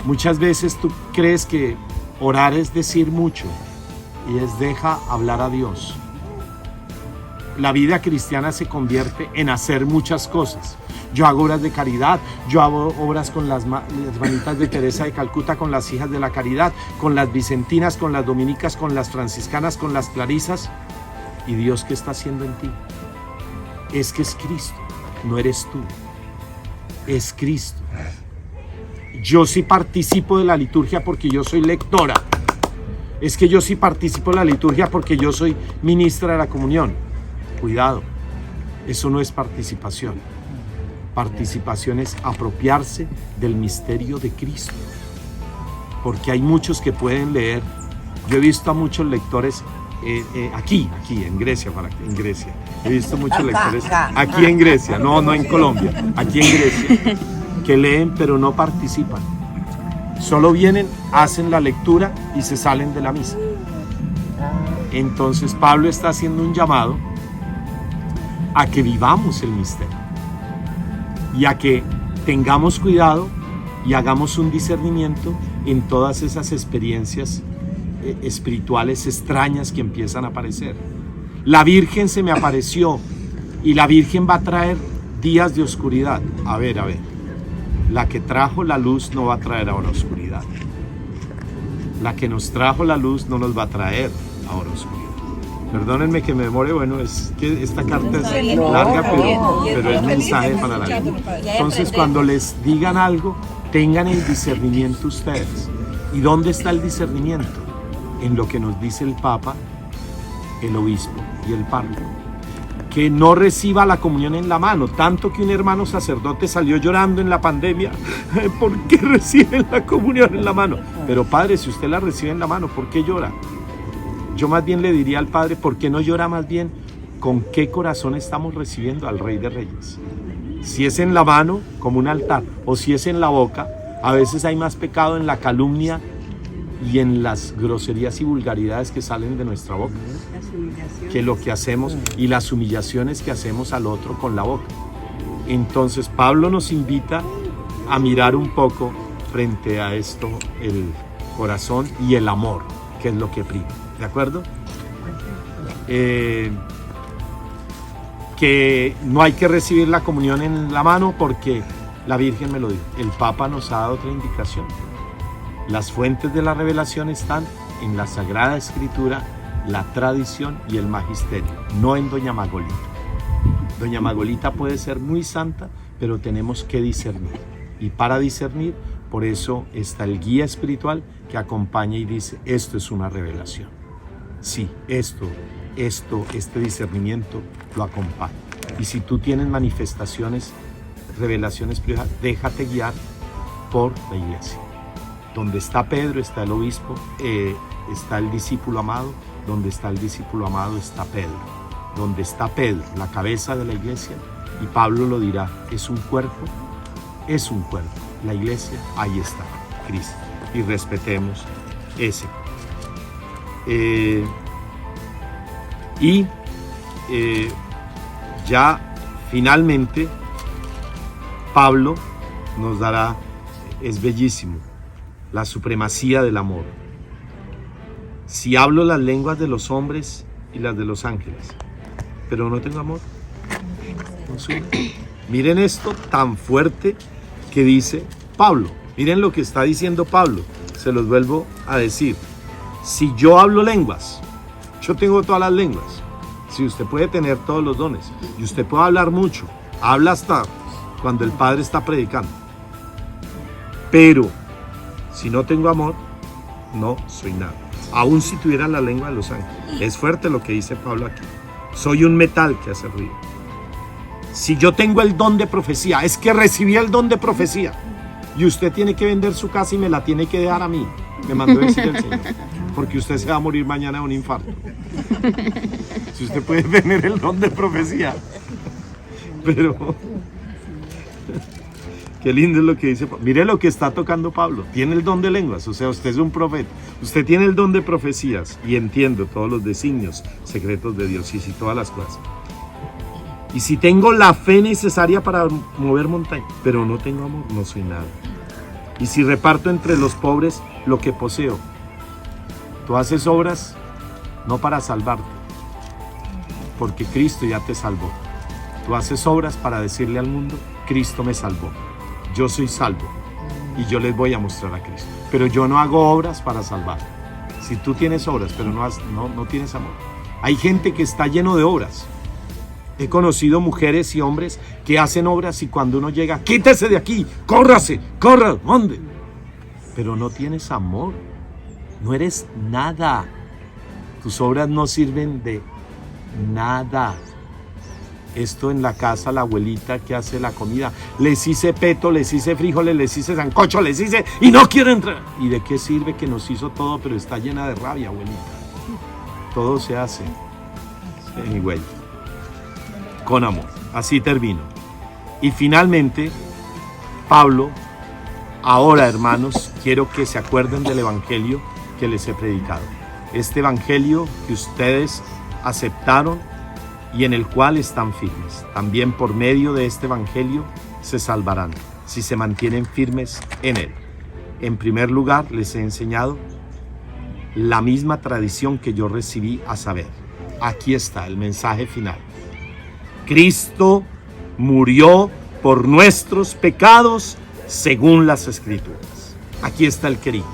Muchas veces tú crees que orar es decir mucho y es deja hablar a Dios. La vida cristiana se convierte en hacer muchas cosas. Yo hago obras de caridad, yo hago obras con las hermanitas de Teresa de Calcuta, con las hijas de la caridad, con las vicentinas, con las dominicas, con las franciscanas, con las clarisas. ¿Y Dios qué está haciendo en ti? Es que es Cristo, no eres tú, es Cristo. Yo sí participo de la liturgia porque yo soy lectora. Es que yo sí participo de la liturgia porque yo soy ministra de la comunión. Cuidado, eso no es participación. Participación es apropiarse del misterio de Cristo. Porque hay muchos que pueden leer. Yo he visto a muchos lectores aquí en Grecia, he visto muchos lectores aquí en Grecia, no en Colombia, aquí en Grecia, que leen pero no participan. Solo vienen, hacen la lectura y se salen de la misa. Entonces Pablo está haciendo un llamado a que vivamos el misterio y a que tengamos cuidado y hagamos un discernimiento en todas esas experiencias espirituales extrañas que empiezan a aparecer. La Virgen se me apareció y la Virgen va a traer días de oscuridad. A ver, la que trajo la luz no va a traer ahora oscuridad. La que nos trajo la luz no nos va a traer ahora oscuridad. Perdónenme que me demore, bueno, es que esta carta es larga, pero es mensaje para la vida. Entonces, cuando les digan algo, tengan el discernimiento ustedes. ¿Y dónde está el discernimiento? En lo que nos dice el Papa, el Obispo y el Párroco. Que no reciba la comunión en la mano, tanto que un hermano sacerdote salió llorando en la pandemia. ¿Por qué reciben la comunión en la mano? Pero padre, si usted la recibe en la mano, ¿por qué llora? Yo más bien le diría al padre, ¿por qué no llora más bien? ¿Con qué corazón estamos recibiendo al Rey de Reyes? Si es en la mano, como un altar, o si es en la boca, a veces hay más pecado en la calumnia y en las groserías y vulgaridades que salen de nuestra boca que lo que hacemos y las humillaciones que hacemos al otro con la boca. Entonces Pablo nos invita a mirar un poco frente a esto el corazón y el amor, que es lo que prima, ¿de acuerdo? Que no hay que recibir la comunión en la mano porque la Virgen me lo dijo. El Papa nos ha dado otra indicación. Las fuentes de la revelación están en la Sagrada Escritura, la tradición y el magisterio, no en Doña Magolita. Doña Magolita puede ser muy santa, pero tenemos que discernir. Y para discernir, por eso está el guía espiritual que acompaña y dice, esto es una revelación. Sí, este discernimiento lo acompaña. Y si tú tienes manifestaciones, revelaciones privadas, déjate guiar por la iglesia. Donde está Pedro, está el obispo, está el discípulo amado. Donde está el discípulo amado, está Pedro. Donde está Pedro, la cabeza de la iglesia, y Pablo lo dirá, es un cuerpo. La iglesia, ahí está, Cristo. Y respetemos ese. Ya finalmente, Pablo nos dará, es bellísimo, la supremacía del amor. Si hablo las lenguas de los hombres y las de los ángeles, pero no tengo amor, no soy. Miren esto tan fuerte que dice Pablo. Miren lo que está diciendo Pablo. Se los vuelvo a decir. Si yo hablo lenguas, yo tengo todas las lenguas. Si usted puede tener todos los dones y usted puede hablar mucho, habla hasta cuando el Padre está predicando. Pero si no tengo amor, no soy nada. Aún si tuviera la lengua de los ángeles. Es fuerte lo que dice Pablo aquí. Soy un metal que hace ruido. Si yo tengo el don de profecía, es que recibí el don de profecía. Y usted tiene que vender su casa y me la tiene que dejar a mí. Me mandó decir el Señor. Porque usted se va a morir mañana de un infarto. Si usted puede tener el don de profecía. Pero qué lindo es lo que dice Pablo. Mire lo que está tocando Pablo. Tiene el don de lenguas, o sea, usted es un profeta. Usted tiene el don de profecías y entiendo todos los designios secretos de Dios y si todas las cosas. Y si tengo la fe necesaria para mover montañas, pero no tengo amor, no soy nada. Y si reparto entre los pobres lo que poseo, tú haces obras no para salvarte, porque Cristo ya te salvó. Tú haces obras para decirle al mundo, Cristo me salvó. Yo soy salvo y yo les voy a mostrar a Cristo. Pero yo no hago obras para salvar. Si tú tienes obras, pero no tienes amor. Hay gente que está lleno de obras. He conocido mujeres y hombres que hacen obras y cuando uno llega, quítese de aquí, córrase, corra, ¿dónde? Pero no tienes amor. No eres nada. Tus obras no sirven de nada. Esto en la casa, la abuelita que hace la comida, les hice peto, les hice frijoles, les hice sancocho, les hice y no quiero entrar. ¿Y de qué sirve que nos hizo todo, pero está llena de rabia, abuelita? Todo se hace, anyway, con amor. Así termino. Y finalmente, Pablo, ahora hermanos, quiero que se acuerden del evangelio que les he predicado. Este evangelio que ustedes aceptaron y en el cual están firmes. También por medio de este evangelio se salvarán, si se mantienen firmes en él. En primer lugar, les he enseñado la misma tradición que yo recibí, a saber, aquí está el mensaje final. Cristo murió por nuestros pecados según las Escrituras. Aquí está el querido.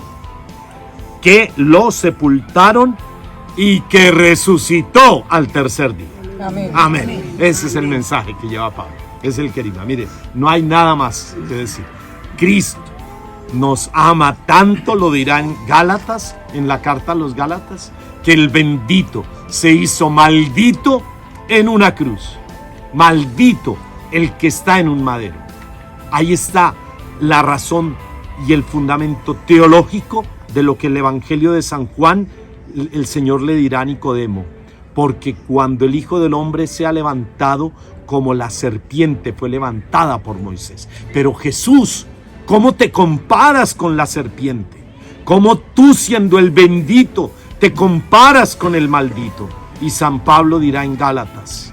Que lo sepultaron y que resucitó al tercer día. Amén. Amén. Ese es el mensaje que lleva Pablo. Es el querigma. Mire, no hay nada más que decir. Cristo nos ama tanto, lo dirá en Gálatas, en la carta a los Gálatas, que el bendito se hizo maldito en una cruz. Maldito el que está en un madero. Ahí está la razón y el fundamento teológico de lo que el Evangelio de San Juan, el Señor le dirá a Nicodemo. Porque cuando el Hijo del Hombre sea levantado, como la serpiente fue levantada por Moisés. Pero Jesús, ¿cómo te comparas con la serpiente? ¿Cómo tú, siendo el bendito, te comparas con el maldito? Y San Pablo dirá en Gálatas,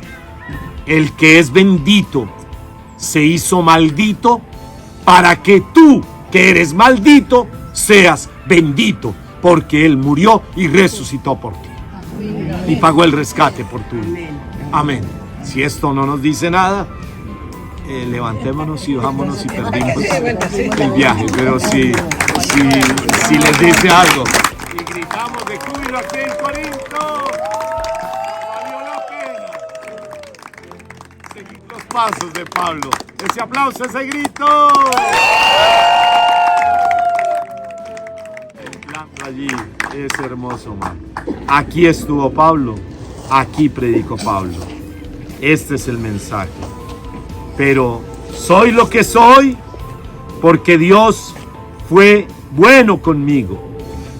el que es bendito se hizo maldito para que tú, que eres maldito, seas bendito, porque Él murió y resucitó por ti. Y pagó el rescate por tu vida. Amén. Si esto no nos dice nada, levantémonos y bajámonos y perdimos el viaje. Pero si les dice algo y gritamos de júbilo aquí en Corinto, valió la pena seguir los pasos de Pablo. Ese aplauso, ese grito. Allí es hermoso, man. Aquí estuvo Pablo, aquí predicó Pablo. Este es el mensaje. Pero soy lo que soy porque Dios fue bueno conmigo.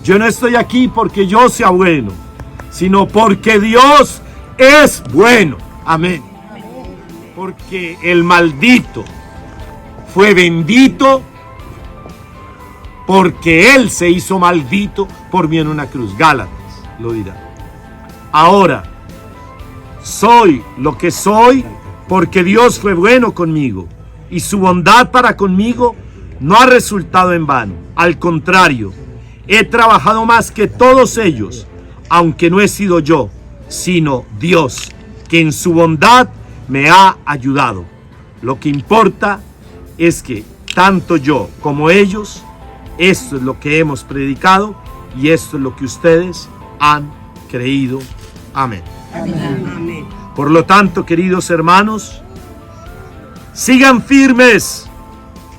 Yo no estoy aquí porque yo sea bueno, sino porque Dios es bueno. Amén. Porque el maldito fue bendito porque Él se hizo maldito por mí en una cruz. Gálatas lo dirá. Ahora, soy lo que soy porque Dios fue bueno conmigo. Y su bondad para conmigo no ha resultado en vano. Al contrario, he trabajado más que todos ellos, aunque no he sido yo, sino Dios, que en su bondad me ha ayudado. Lo que importa es que tanto yo como ellos, esto es lo que hemos predicado y esto es lo que ustedes han creído. Amén. Amén. Por lo tanto, queridos hermanos, sigan firmes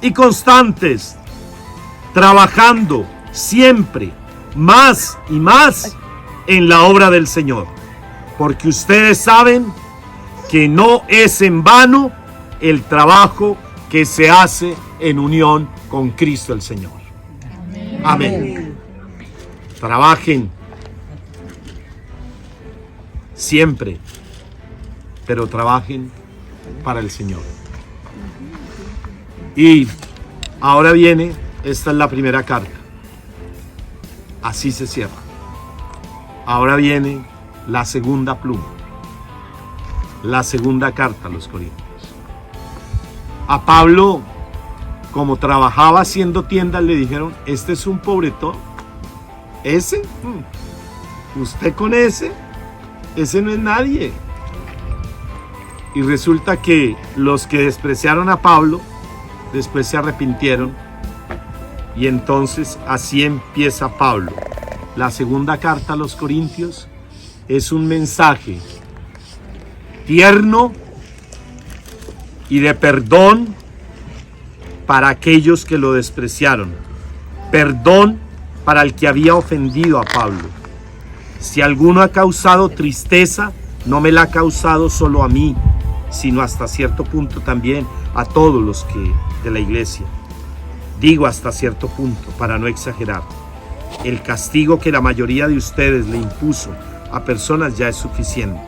y constantes trabajando siempre más y más en la obra del Señor, porque ustedes saben que no es en vano el trabajo que se hace en unión con Cristo el Señor. Amén. Trabajen siempre, pero trabajen para el Señor. Y ahora viene, esta es la primera carta. Así se cierra. Ahora viene la segunda pluma. La segunda carta a los Corintios. A Pablo, como trabajaba haciendo tiendas, le dijeron, este es un pobretón. ¿Ese? ¿Usted con ese? Ese no es nadie. Y resulta que los que despreciaron a Pablo, después se arrepintieron. Y entonces así empieza Pablo. La segunda carta a los Corintios es un mensaje tierno y de perdón para aquellos que lo despreciaron. Perdón para el que había ofendido a Pablo. Si alguno ha causado tristeza, no me la ha causado solo a mí, sino hasta cierto punto también a todos los que de la iglesia. Digo hasta cierto punto, para no exagerar. El castigo que la mayoría de ustedes le impuso a personas ya es suficiente.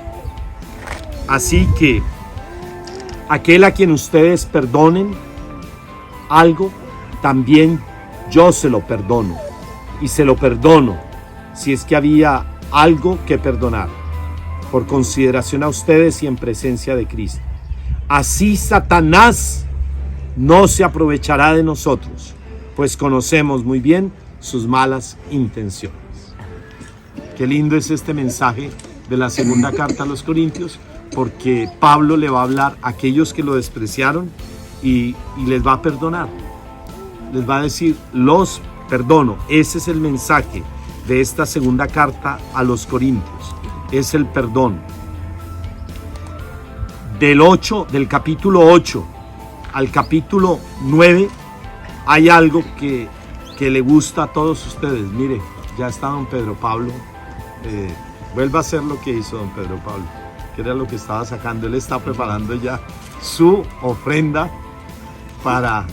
Así que aquel a quien ustedes perdonen algo, también yo se lo perdono. Y se lo perdono si es que había algo que perdonar, por consideración a ustedes y en presencia de Cristo. Así Satanás no se aprovechará de nosotros, pues conocemos muy bien sus malas intenciones. Qué lindo es este mensaje de la segunda carta a los Corintios, porque Pablo le va a hablar a aquellos que lo despreciaron y les va a perdonar. Les va a decir, los perdono. Ese es el mensaje de esta segunda carta a los Corintios. Es el perdón. Del capítulo 8 al capítulo 9 hay algo que le gusta a todos ustedes. Mire, ya está don Pedro Pablo. Vuelva a hacer lo que hizo don Pedro Pablo, que era lo que estaba sacando. Él está preparando ya su ofrenda para...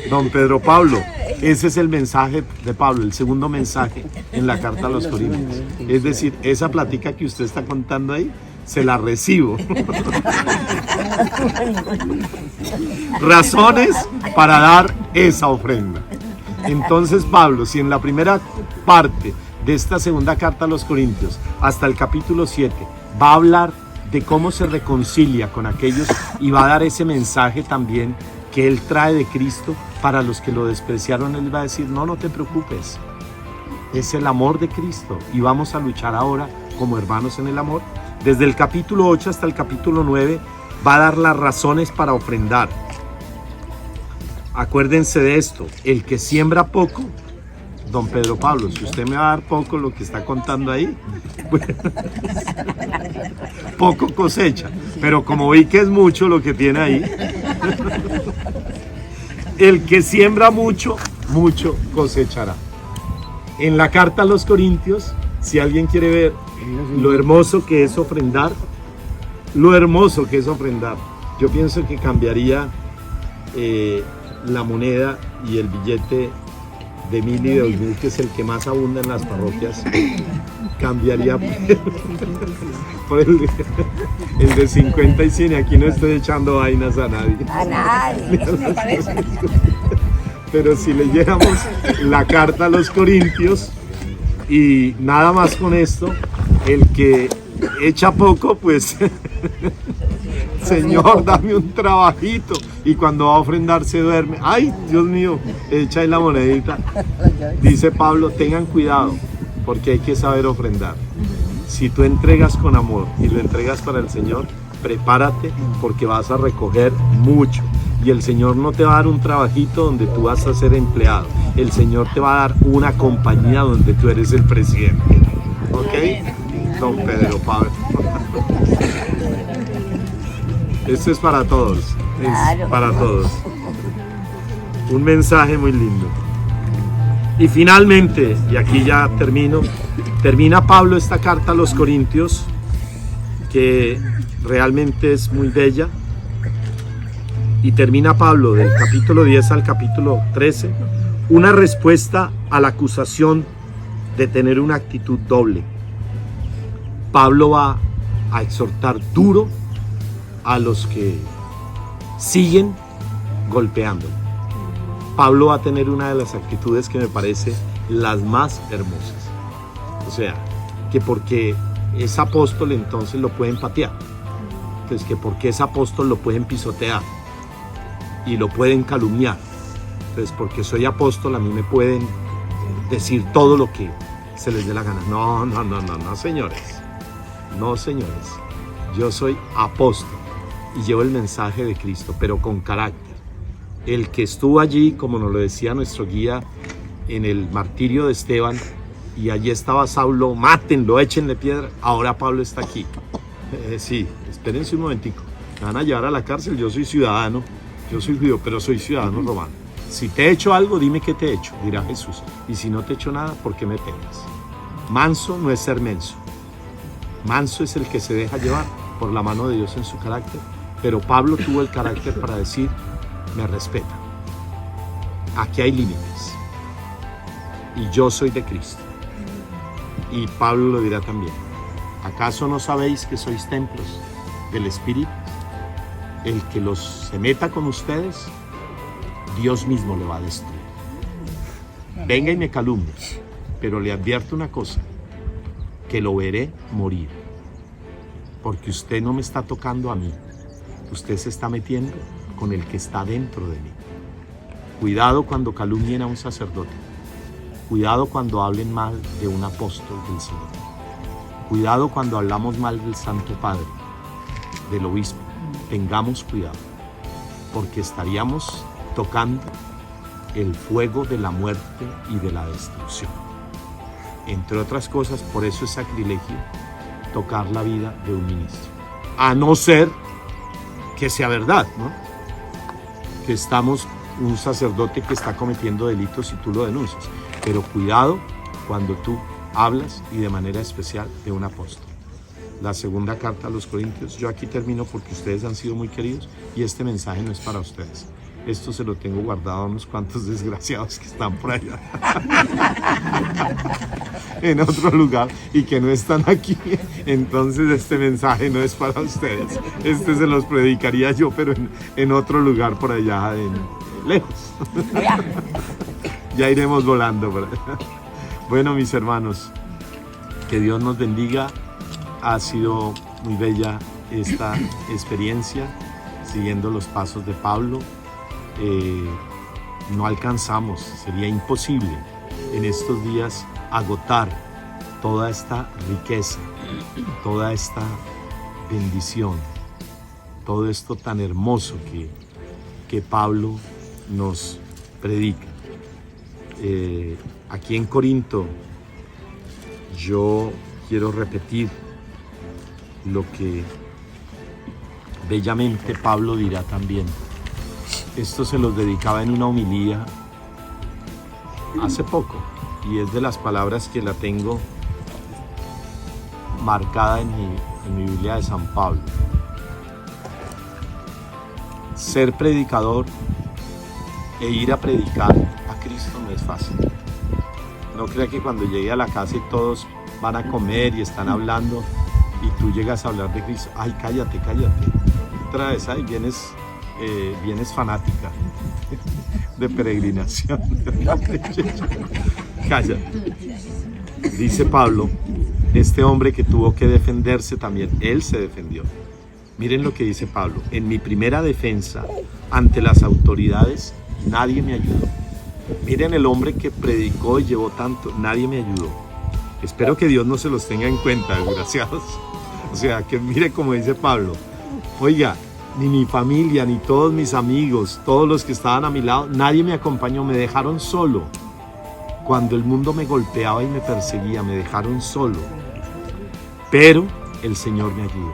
Don Pedro Pablo, ese es el mensaje de Pablo, el segundo mensaje en la carta a los Corintios. Es decir, esa plática que usted está contando ahí, se la recibo. Razones para dar esa ofrenda. Entonces Pablo, si en la primera parte de esta segunda carta a los Corintios, hasta el capítulo 7, va a hablar de cómo se reconcilia con aquellos y va a dar ese mensaje también que él trae de Cristo para los que lo despreciaron, él va a decir, no te preocupes, es el amor de Cristo y vamos a luchar ahora como hermanos en el amor. Desde el capítulo 8 hasta el capítulo 9 va a dar las razones para ofrendar. Acuérdense de esto, el que siembra poco, don Pedro Pablo, si usted me va a dar poco lo que está contando ahí, bueno, poco cosecha, pero como vi que es mucho lo que tiene ahí, el que siembra mucho, mucho cosechará. En la carta a los Corintios, si alguien quiere ver lo hermoso que es ofrendar, yo pienso que cambiaría la moneda y el billete de 1.000 y de 2.000, que es el que más abunda en las parroquias, cambiaría por el de 50 y 100. Aquí no estoy echando vainas a nadie. A nadie. Me parece. Pero si leyéramos la carta a los Corintios y nada más con esto, el que echa poco, pues Señor, dame un trabajito. Y cuando va a ofrendar se duerme. Ay, Dios mío, echa ahí la monedita. Dice Pablo, tengan cuidado, porque hay que saber ofrendar. Si tú entregas con amor y lo entregas para el Señor, prepárate, porque vas a recoger mucho. Y el Señor no te va a dar un trabajito donde tú vas a ser empleado. El Señor te va a dar una compañía donde tú eres el presidente. ¿Ok? Don Pedro Pablo. Esto es para todos. es para todos. Un mensaje muy lindo. Y finalmente, y aquí ya termina Pablo esta carta a los Corintios, que realmente es muy bella. Y termina Pablo del capítulo 10 al capítulo 13, una respuesta a la acusación de tener una actitud doble. Pablo va a exhortar duro a los que siguen golpeando. Pablo va a tener una de las actitudes que me parece las más hermosas. O sea, que porque es apóstol entonces lo pueden patear. Entonces que porque es apóstol lo pueden pisotear y lo pueden calumniar. Entonces porque soy apóstol a mí me pueden decir todo lo que se les dé la gana. No, señores. No, señores. Yo soy apóstol y llevo el mensaje de Cristo, pero con carácter. El que estuvo allí, como nos lo decía nuestro guía, en el martirio de Esteban, y allí estaba Saulo, mátenlo, échenle piedra. Ahora Pablo está aquí. Sí, espérense un momentico. Me van a llevar a la cárcel, yo soy ciudadano, yo soy judío, pero soy ciudadano romano. Si te he hecho algo, dime qué te he hecho, dirá Jesús. Y si no te he hecho nada, ¿por qué me pegas? Manso no es ser menso. Manso es el que se deja llevar por la mano de Dios en su carácter. Pero Pablo tuvo el carácter para decir, me respeta. Aquí hay límites. Y yo soy de Cristo. Y Pablo lo dirá también. ¿Acaso no sabéis que sois templos del Espíritu? El que se meta con ustedes, Dios mismo le va a destruir. Venga y me calumnie, pero le advierto una cosa, que lo veré morir. Porque usted no me está tocando a mí, usted se está metiendo con el que está dentro de mí. Cuidado cuando calumnien a un sacerdote. Cuidado cuando hablen mal de un apóstol del Señor. Cuidado cuando hablamos mal del Santo Padre, del obispo. Tengamos cuidado, porque estaríamos tocando el fuego de la muerte y de la destrucción. Entre otras cosas, por eso es sacrilegio tocar la vida de un ministro. A no ser que sea verdad, ¿no? Que estamos un sacerdote que está cometiendo delitos y tú lo denuncias. Pero cuidado cuando tú hablas, y de manera especial de un apóstol. La segunda carta a los Corintios. Yo aquí termino porque ustedes han sido muy queridos y este mensaje no es para ustedes. Esto se lo tengo guardado a unos cuantos desgraciados que están por allá en otro lugar y que no están aquí. Entonces este mensaje no es para ustedes. Este se los predicaría yo, pero en otro lugar por allá, lejos. Ya iremos volando por allá. Bueno, mis hermanos, que Dios nos bendiga. Ha sido muy bella esta experiencia, siguiendo los pasos de Pablo. No alcanzamos, sería imposible en estos días agotar toda esta riqueza, toda esta bendición, todo esto tan hermoso que Pablo nos predica. Aquí en Corinto yo quiero repetir lo que bellamente Pablo dirá también. Esto se los dedicaba en una homilía hace poco y es de las palabras que la tengo marcada en mi Biblia de San Pablo. Ser predicador e ir a predicar a Cristo no es fácil. No crea que cuando llegue a la casa y todos van a comer y están hablando y tú llegas a hablar de Cristo, ay, cállate, otra vez, ay, vienes fanática de peregrinación. Cállate. Dice Pablo, este hombre que tuvo que defenderse también, él se defendió. Miren lo que dice Pablo, en mi primera defensa ante las autoridades, nadie me ayudó. Miren el hombre que predicó y llevó tanto, nadie me ayudó. Espero que Dios no se los tenga en cuenta, desgraciados. O sea, que mire como dice Pablo, oiga, ni mi familia, ni todos mis amigos, todos los que estaban a mi lado, nadie me acompañó, me dejaron solo. Cuando el mundo me golpeaba y me perseguía, me dejaron solo. Pero el Señor me ayudó.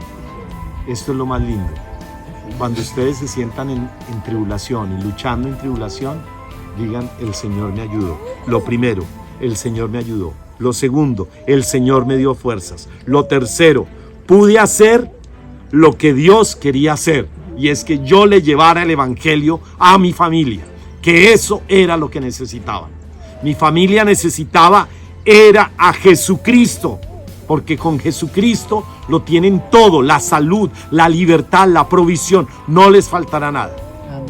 Esto es lo más lindo. Cuando ustedes se sientan en tribulación y luchando en tribulación, digan, el Señor me ayudó. Lo primero, el Señor me ayudó. Lo segundo, el Señor me dio fuerzas. Lo tercero, pude hacer lo que Dios quería hacer, y es que yo le llevara el evangelio a mi familia, que eso era lo que necesitaban. Mi familia necesitaba era a Jesucristo, porque con Jesucristo lo tienen todo, la salud, la libertad, la provisión, no les faltará nada.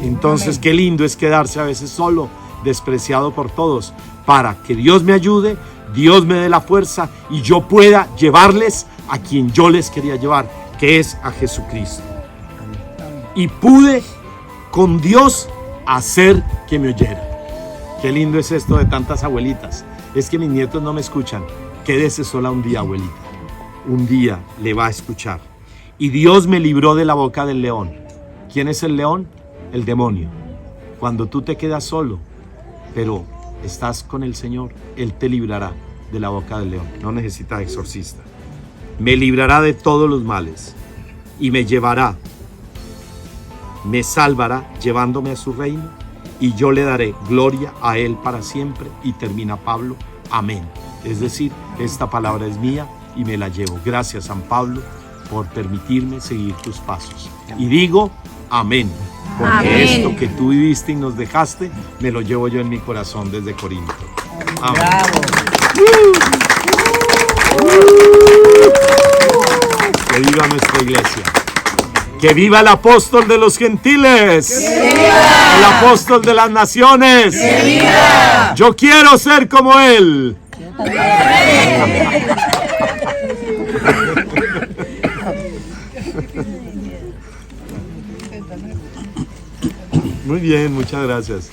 Entonces, qué lindo es quedarse a veces solo, despreciado por todos, para que Dios me ayude, Dios me dé la fuerza y yo pueda llevarles a quien yo les quería llevar, que es a Jesucristo. Y pude con Dios hacer que me oyera. Qué lindo es esto de tantas abuelitas. Es que mis nietos no me escuchan. Quédese sola un día, abuelita. Un día le va a escuchar. Y Dios me libró de la boca del león. ¿Quién es el león? El demonio. Cuando tú te quedas solo, pero estás con el Señor, Él te librará de la boca del león. No necesitas exorcista. Me librará de todos los males y me llevará, me salvará llevándome a su reino, y yo le daré gloria a Él para siempre. Y termina Pablo, amén. Es decir, esta palabra es mía y me la llevo. Gracias, San Pablo, por permitirme seguir tus pasos. Y digo, amén. Porque amén. Esto que tú viviste y nos dejaste, me lo llevo yo en mi corazón desde Corinto. Amén. Bravo. Que viva nuestra iglesia. Que viva el apóstol de los gentiles. ¡Que viva! El apóstol de las naciones. ¡Que viva! Yo quiero ser como él. Muy bien, muchas gracias.